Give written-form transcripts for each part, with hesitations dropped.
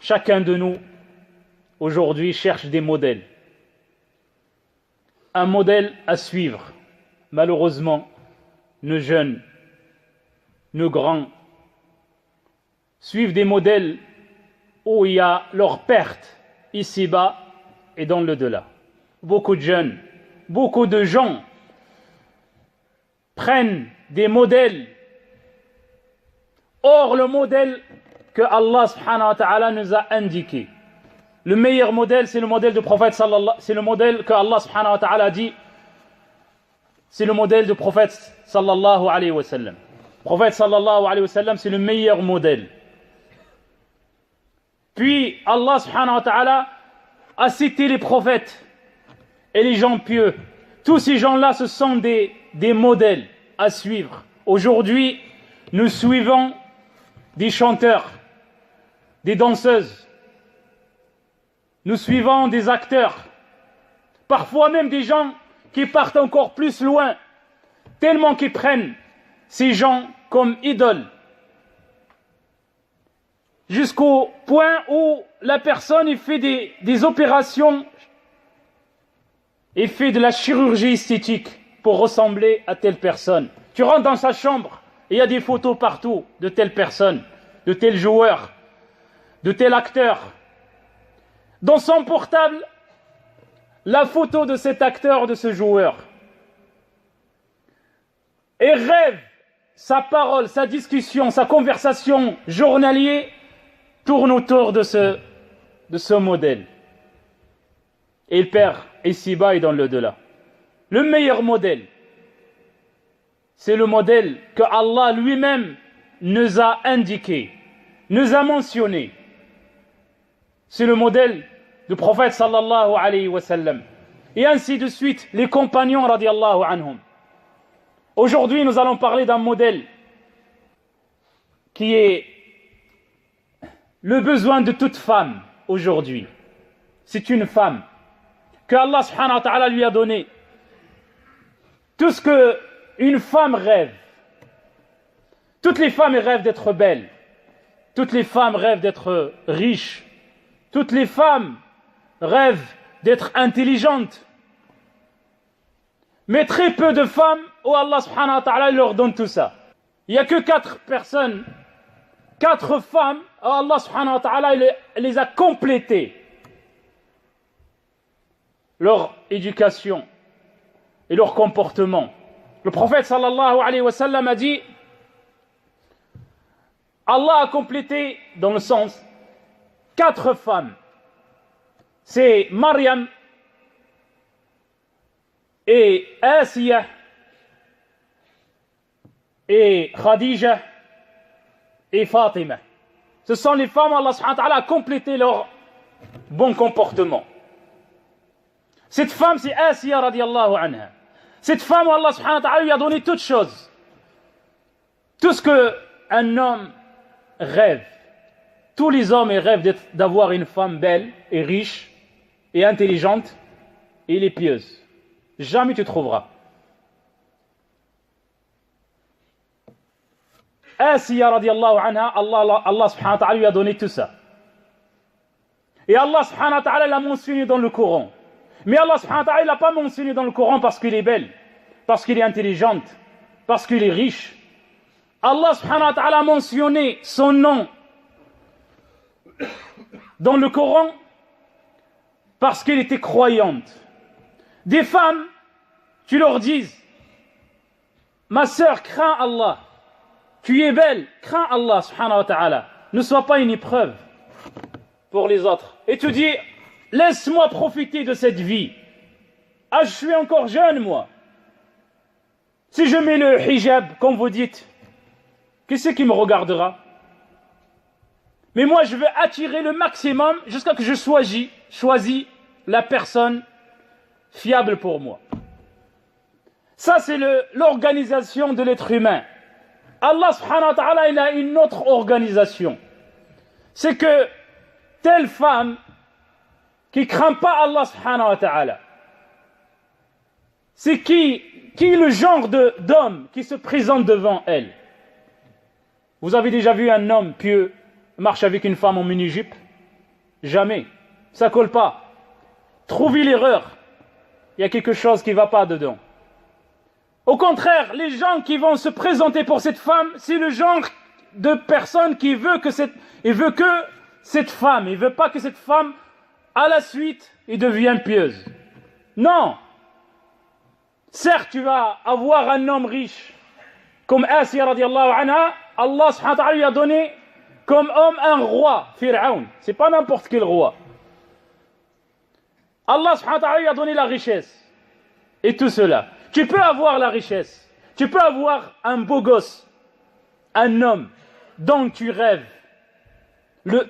chacun de nous, aujourd'hui, cherche des modèles. Un modèle à suivre. Malheureusement, nos jeunes, nos grands, suivent des modèles où il y a leur perte ici-bas et dans l'au-delà. Beaucoup de jeunes, beaucoup de gens prennent des modèles. Or, le modèle que Allah subhanahu wa ta'ala nous a indiqué, le meilleur modèle, c'est le modèle du prophète sallallahu, c'est le modèle que Allah subhanahu wa ta'ala a dit, c'est le modèle du prophète sallallahu alayhi wa sallam. Le prophète sallallahu alayhi wa sallam, c'est le meilleur modèle. Puis Allah subhanahu wa ta'ala a cité les prophètes et les gens pieux. Tous ces gens-là, ce sont des modèles à suivre. Aujourd'hui, nous suivons des chanteurs, des danseuses. Nous suivons des acteurs. Parfois même des gens qui partent encore plus loin, tellement qu'ils prennent ces gens comme idoles. Jusqu'au point où la personne il fait des opérations, il fait de la chirurgie esthétique pour ressembler à telle personne. Tu rentres dans sa chambre et il y a des photos partout de telle personne, de tel joueur, de tel acteur. Dans son portable, la photo de cet acteur, de ce joueur. Et rêve, sa parole, sa discussion, sa conversation journalière tourne autour de ce modèle. Et il perd ici-bas et dans l'au-delà. Le meilleur modèle, c'est le modèle que Allah lui-même nous a indiqué, nous a mentionné. C'est le modèle du prophète sallallahu alayhi wa sallam. Et ainsi de suite, les compagnons radiallahu anhum. Aujourd'hui, nous allons parler d'un modèle qui est le besoin de toute femme aujourd'hui. C'est une femme que Allah subhanahu wa ta'ala lui a donné. Tout ce qu'une femme rêve. Toutes les femmes rêvent d'être belles. Toutes les femmes rêvent d'être riches. Toutes les femmes rêvent d'être intelligentes. Mais très peu de femmes où Allah subhanahu wa ta'ala leur donne tout ça. Il n'y a que 4 personnes, 4 femmes, où Allah subhanahu wa ta'ala les a complétées. Leur éducation et leur comportement. Le prophète sallallahu alayhi wa sallam a dit, Allah a complété dans le sens 4 femmes. C'est Maryam et Asiya et Khadija et Fatima. Ce sont les femmes où Allah subhanahu wa ta'ala a complété leur bon comportement. Cette femme, c'est Asiya radiallahu anha. Cette femme où Allah subhanahu wa ta'ala lui a donné toutes choses. Tout ce qu'un homme rêve. Tous les hommes rêvent d'avoir une femme belle et riche et intelligente et elle est pieuse. Jamais tu trouveras. Asiya radiallahu anha, Allah subhanahu wa ta'ala lui a donné tout ça. Et Allah subhanahu wa ta'ala l'a mentionné dans le Coran. Mais Allah subhanahu wa ta'ala ne l'a pas mentionné dans le Coran parce qu'elle est belle, parce qu'elle est intelligente, parce qu'elle est riche. Allah subhanahu wa ta'ala a mentionné son nom dans le Coran parce qu'elle était croyante. Des femmes, tu leur dises, ma sœur, crains Allah, tu es belle, crains Allah subhanahu wa ta'ala, ne sois pas une épreuve pour les autres. Et tu dis, laisse-moi profiter de cette vie. Ah, je suis encore jeune, moi. Si je mets le hijab, comme vous dites, qui c'est qui me regardera? Mais moi, je veux attirer le maximum jusqu'à ce que je choisis la personne fiable pour moi. Ça, c'est l'organisation de l'être humain. Allah subhanahu wa ta'ala, il a une autre organisation. C'est que telle femme qui ne craint pas Allah subhanahu wa ta'ala, c'est qui est le genre d'homme qui se présente devant elle. Vous avez déjà vu un homme pieux marche avec une femme en mini-jupe? Jamais. Ça colle pas. Trouvez l'erreur. Il y a quelque chose qui ne va pas dedans. Au contraire, les gens qui vont se présenter pour cette femme, c'est le genre de personne qui veut que cette femme, il ne veut pas que cette femme, à la suite, devienne pieuse. Non. Certes, tu vas avoir un homme riche, comme Asiya radiallahu anha, Allah subhanahu wa ta'ala lui a donné comme homme un roi, Fir'aun. C'est pas n'importe quel roi. Allah subhanahu wa ta'ala lui a donné la richesse. Et tout cela. Tu peux avoir la richesse. Tu peux avoir un beau gosse. Un homme dont tu rêves.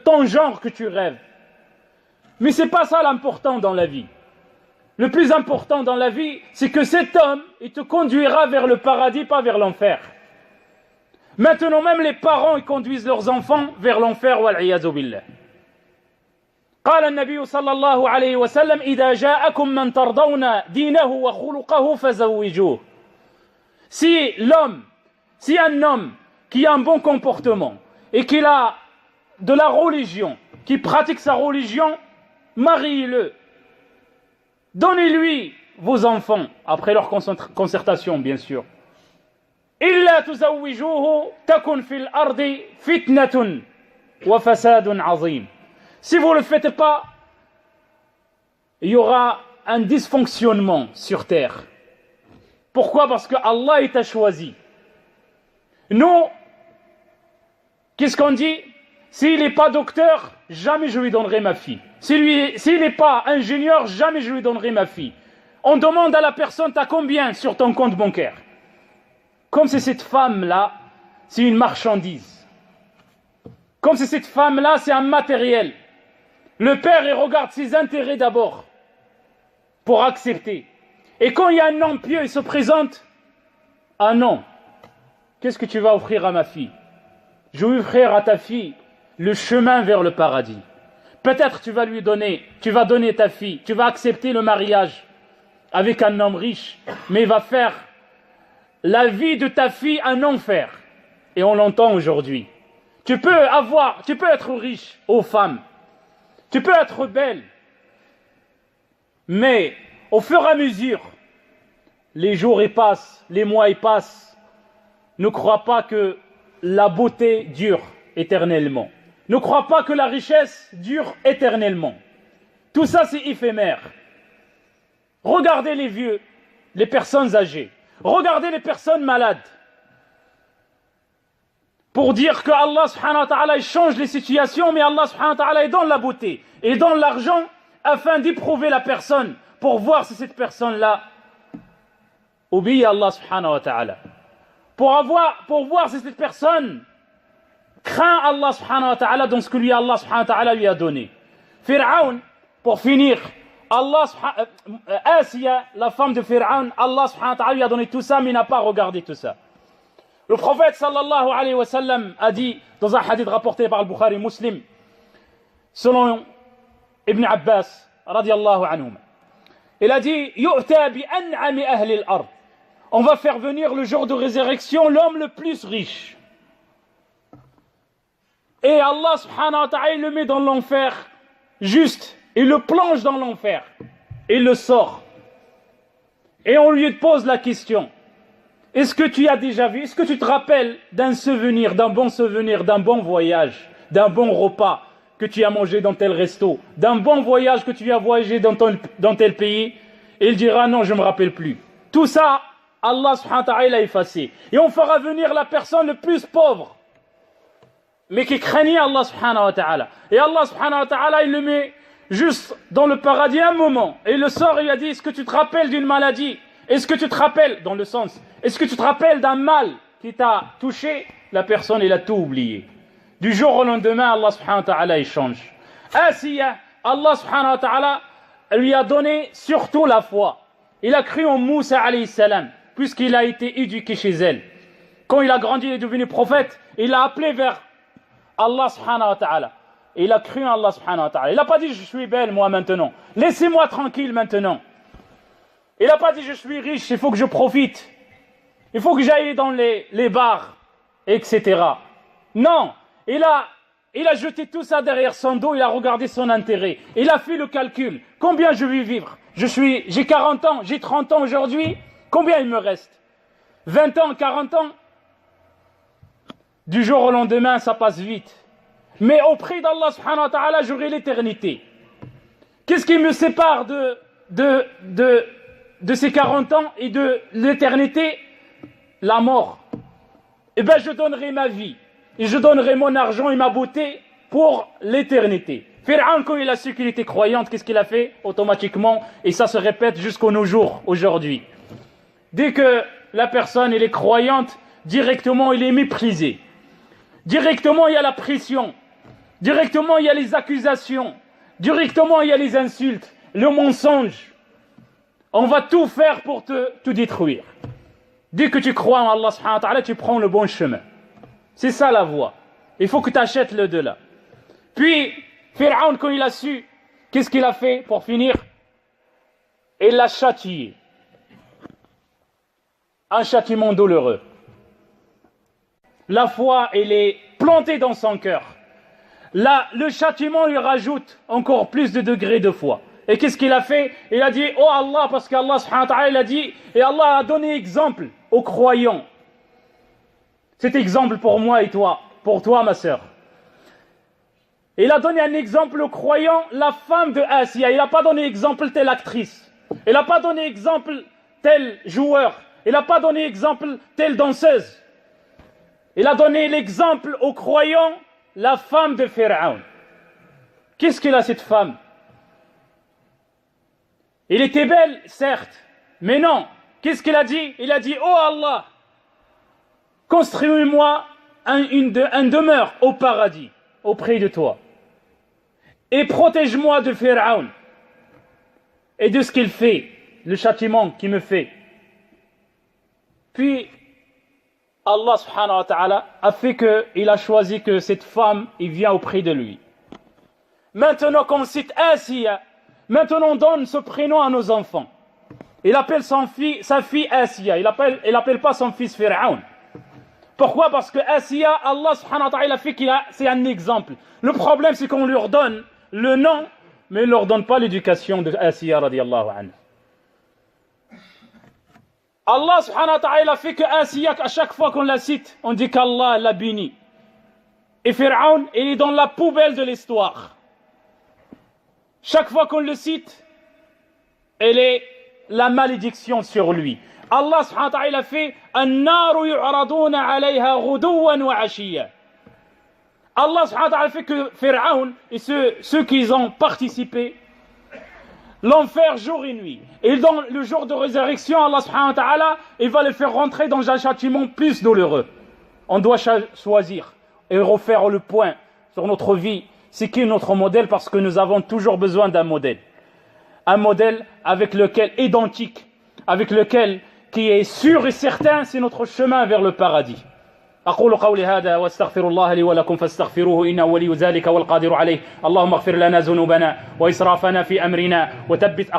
Ton genre que tu rêves. Mais c'est pas ça l'important dans la vie. Le plus important dans la vie, c'est que cet homme, il te conduira vers le paradis, pas vers l'enfer. Maintenant, même les parents, ils conduisent leurs enfants vers l'enfer, wal-'iyadhu billah. قال النبي صلى الله عليه وسلم إذا جاءكم من ترضون دينه وخلقه فزوجوه. Si un homme qui a un bon comportement et qui a de la religion, qui pratique sa religion, mariez-le. Donnez-lui vos enfants, après leur concertation bien sûr. إلا تزوجوه تكن في الأرض فتنة وفساد عظيم. Si vous ne le faites pas, il y aura un dysfonctionnement sur terre. Pourquoi? Parce que Allah t'a choisi. Nous, qu'est-ce qu'on dit? S'il n'est pas docteur, jamais je lui donnerai ma fille. S'il n'est pas ingénieur, jamais je lui donnerai ma fille. On demande à la personne, t'as combien sur ton compte bancaire? Comme si cette femme-là, c'est une marchandise. Comme si cette femme-là, c'est un matériel. Le père, il regarde ses intérêts d'abord pour accepter. Et quand il y a un homme pieux, il se présente. Ah non, qu'est-ce que tu vas offrir à ma fille? Je vais offrir à ta fille le chemin vers le paradis. Peut-être tu vas donner ta fille, tu vas accepter le mariage avec un homme riche, mais il va faire la vie de ta fille un enfer. Et on l'entend aujourd'hui. Tu peux être riche aux femmes. Tu peux être belle, mais au fur et à mesure, les jours y passent, les mois y passent, ne crois pas que la beauté dure éternellement. Ne crois pas que la richesse dure éternellement. Tout ça, c'est éphémère. Regardez les vieux, les personnes âgées. Regardez les personnes malades. Pour dire que Allah subhanahu wa ta'ala change les situations, mais Allah subhanahu wa ta'ala donne la beauté et donne l'argent afin d'éprouver la personne pour voir si cette personne-là obéit à Allah subhanahu wa ta'ala. Pour voir si cette personne craint Allah subhanahu wa ta'ala dans ce que Allah subhanahu wa ta'ala lui a donné. Fir'aun, pour finir, Asiya, la femme de Fir'aun, Allah subhanahu wa ta'ala lui a donné tout ça, mais il n'a pas regardé tout ça. Le prophète sallallahu alayhi wa sallam a dit dans un hadith rapporté par le Bukhari Muslim, selon Ibn Abbas radiyallahu anhum, il a dit yu'ta bi an'ami ahli al-ard. On va faire venir le jour de résurrection l'homme le plus riche. Et Allah subhanahu wa ta'ala le met dans l'enfer juste, il le plonge dans l'enfer, il le sort. Et on lui pose la question: est-ce que tu as déjà vu, est-ce que tu te rappelles d'un bon voyage, d'un bon repas que tu as mangé dans tel resto, d'un bon voyage que tu as voyagé dans tel pays? Et il dira non, je ne me rappelle plus. Tout ça, Allah subhanahu wa ta'ala l'a effacé. Et on fera venir la personne le plus pauvre, mais qui craignait Allah subhanahu wa ta'ala. Et Allah subhanahu wa ta'ala, il le met juste dans le paradis un moment. Et il le sort et il a dit: est-ce que tu te rappelles d'une maladie? Est-ce que tu te rappelles, dans le sens, est-ce que tu te rappelles d'un mal qui t'a touché? La personne, elle a tout oublié. Du jour au lendemain, Allah subhanahu wa ta'ala, il change. Asiya, Allah subhanahu wa ta'ala lui a donné surtout la foi. Il a cru en Moussa alayhi salam, puisqu'il a été éduqué chez elle. Quand il a grandi, il est devenu prophète, il a appelé vers Allah subhanahu wa ta'ala. Et il a cru en Allah subhanahu wa ta'ala. Il n'a pas dit: je suis belle moi maintenant, laissez-moi tranquille maintenant. Il n'a pas dit: je suis riche, il faut que je profite, il faut que j'aille dans les bars, etc. Non, il a il a jeté tout ça derrière son dos, il a regardé son intérêt. Il a fait le calcul. Combien je vais vivre? J'ai 40 ans, j'ai 30 ans aujourd'hui. Combien il me reste? 20 ans, 40 ans? Du jour au lendemain, ça passe vite. Mais auprès d'Allah subhanahu wa ta'ala, j'aurai l'éternité. Qu'est-ce qui me sépare de ces 40 ans et de l'éternité? La mort. Eh bien, je donnerai ma vie. Et je donnerai mon argent et ma beauté pour l'éternité. Pharaon, quand il a su qu'il était croyant, qu'est-ce qu'il a fait? Automatiquement, et ça se répète jusqu'à nos jours, aujourd'hui. Dès que la personne elle est croyante, directement il est méprisé. Directement il y a la pression. Directement il y a les accusations. Directement il y a les insultes, le mensonge. On va tout faire pour te détruire. Dès que tu crois en Allah subhanahu wa ta'ala, tu prends le bon chemin. C'est ça la voie. Il faut que tu achètes le de là. Puis, Pharaon, quand il a su, qu'est-ce qu'il a fait pour finir? Il l'a châtié. Un châtiment douloureux. La foi, elle est plantée dans son cœur. Là, le châtiment lui rajoute encore plus de degrés de foi. Et qu'est-ce qu'il a fait? Il a dit, oh Allah, parce qu'Allah subhanahu wa ta'ala, il a dit, et Allah a donné exemple aux croyants. Cet exemple pour moi et toi, pour toi ma sœur. Il a donné un exemple aux croyants, la femme de Asiya. Il n'a pas donné exemple telle actrice. Il n'a pas donné exemple tel joueur. Il n'a pas donné exemple telle danseuse. Il a donné l'exemple aux croyants, la femme de Pharaon. Qu'est-ce qu'elle a cette femme? Elle était belle, certes, mais non. Qu'est-ce qu'il a dit? Il a dit, oh Allah, construis-moi une demeure au paradis, auprès de toi. Et protège-moi de Pharaon et de ce qu'il fait, le châtiment qu'il me fait. Puis, Allah subhanahu wa ta'ala a fait qu'il a choisi que cette femme, il vient auprès de lui. Maintenant qu'on cite Asiya, maintenant on donne ce prénom à nos enfants. Il appelle sa fille Asiya, il appelle pas son fils Pharaon. Pourquoi? Parce que Asiya, Allah subhanahu wa ta'ala a fait c'est un exemple. Le problème c'est qu'on leur donne le nom, mais on ne leur donne pas l'éducation de Asiya radiyallahu anha. Allah subhanahu wa ta'ala a fait que Asiya, à chaque fois qu'on la cite, on dit qu'Allah l'a béni. Et Pharaon, il est dans la poubelle de l'histoire. Chaque fois qu'on le cite, elle est la malédiction sur lui. Allah subhanahu wa ta'ala a fait An-naru yu'raduna 'alayha ghuduwan wa 'ashiyya. Allah subhanahu wa ta'ala a fait que Pharaon et ceux qui ont participé l'enfer jour et nuit. Et dans le jour de résurrection, Allah subhanahu wa ta'ala, il va les faire rentrer dans un châtiment plus douloureux. On doit choisir et refaire le point sur notre vie. C'est qui notre modèle? Parce que nous avons toujours besoin d'un modèle. Un modèle avec lequel, identique, avec lequel, qui est sûr et certain, c'est notre chemin vers le paradis. أقول قولي هذا واستغفر الله لي ولكم فاستغفروه إنه ولي ذلك والقادر عليه اللهم اغفر لنا ذنوبنا وإسرافنا في أمرنا وثبت